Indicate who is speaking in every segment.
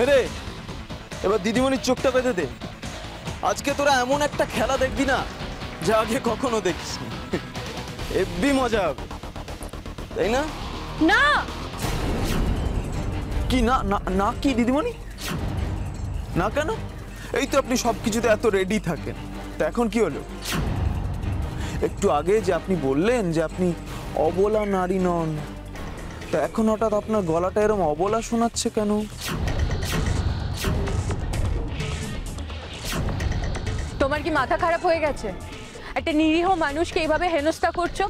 Speaker 1: রে এবার দিদিমণির চোখটা বেঁধে দে। আজকে তোরা এমন একটা খেলা দেখবি না যা আগে কখনো দেখিস হেব্বি মজা হবে, তাই না?
Speaker 2: না
Speaker 1: কি না? না কি দিদিমণি? না কেন? এই তো আপনি সবকিছুতে এত রেডি থাকেন, তা এখন কি হলো? একটু আগে যে আপনি বললেন যে আপনি অবলা নারী নন, তা এখন হঠাৎ আপনার গলাটা এরকম অবলা শোনাচ্ছে কেন?
Speaker 2: তোমার কি মাথা খারাপ হয়ে গেছে? একটা নিরীহ মানুষকে এইভাবে হেনস্থা করছো,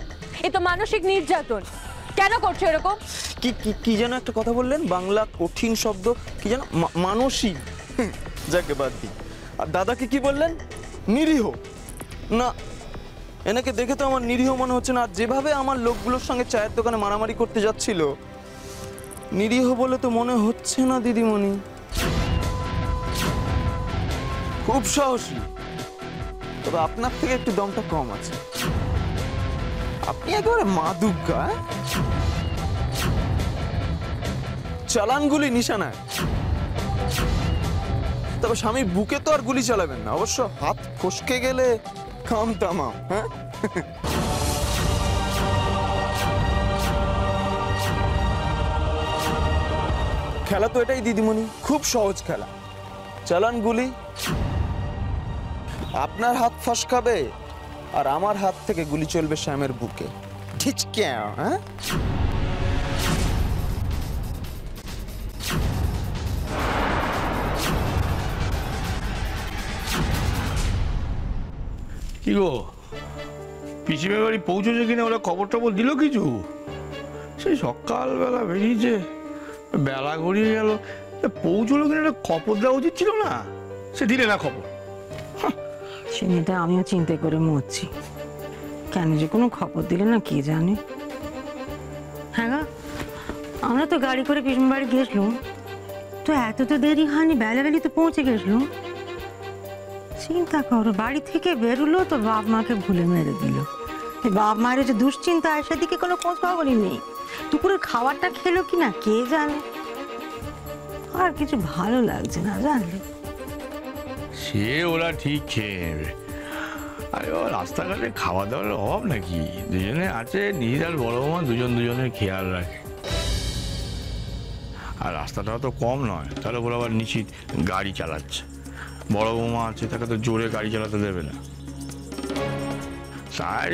Speaker 2: এ তো মানসিক নির্যাতন। কেন করছো এরকম?
Speaker 1: কি কি কি যেন একটা কথা বললেন, বাংলা কঠিন শব্দ কি যেন, মানসিক। যাকে বাদ দিই। আর দাদাকে কি বললেন? নিরীহ। না, এনাকে দেখে তো আমার নিরীহ মনে হচ্ছে না। আর যেভাবে আমার লোকগুলোর সঙ্গে চায়ের দোকানে মারামারি করতে যাচ্ছিল, নিরীহ বলে তো মনে হচ্ছে না দিদিমণি। খুব সাহসী, তবে আপনার থেকে একটু দমটা কম আছে। আপনি একেবারে মা দুর্গা। চালানগুলি নিশানায়, তবে স্বামীর বুকে তো আর গুলি চালাবেন না, অবশ্য হাত ফসকে গেলে কাম তামাম। হ্যাঁ, খেলা তো এটাই দিদিমণি, খুব সহজ খেলা। চালান গুলি, আপনার হাত ফসকাবে আর আমার হাত থেকে গুলি চলবে শ্যামের বুকে। ঠিক কেন? হ্যাঁ,
Speaker 3: কি গো, পিসিমের বাড়ি পৌঁছেছে কিনা ওরা খবর টবর দিল কিছু? সেই সকালবেলা বেরিয়েছে, বেলা গড়িয়ে গেল, পৌঁছলো কিনা একটা খবর দেওয়া উচিত ছিল না? সে দিলে না খবর।
Speaker 4: সেটা আমিও চিন্তা করে মরছি, কেন যে কোনো খবর দিলে না কে জানে। হ্যাঁ গা, আমরা তো গাড়ি করে পিসিমের বাড়ি গেছিলাম, তো এত তো দেরি হয়নি, বেলাবেলি তো পৌঁছে গেছিলাম। চিন্তা করো, বাড়ি থেকে বেরোলো তো বাপ মাকে ভুলে মেরে দিল। বাপ মায়ের যে দুশ্চিন্তা, সেদিকে কোনো খোঁজ খবরই নেই। দুপুরের খাবারটা খেলো কিনা কে জানে। আর কিছু ভালো লাগছে না জানলে।
Speaker 3: সে ওরা ঠিক খেয়ে নেবে। আরে ও রাস্তাঘাটে খাওয়া দাওয়ার অভাব নাকি? দুজনে আছে, নিজের আর বড় বৌমা দুজন দুজনের খেয়াল রাখে। আর রাস্তাটা তো কম নয়, তাহলে ওরা আবার নিশ্চিত গাড়ি চালাচ্ছে। বড় বৌমা আছে, তাকে তো জোরে গাড়ি চালাতে দেবে না। তাই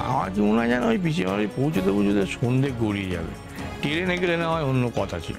Speaker 3: আমার কি মনে হয় যেন ওই পিছিয়ে আমার পৌঁছতে পৌঁছতে সন্ধে গড়িয়ে যাবে। ট্রেনে গেলে না হয় অন্য কথা ছিল।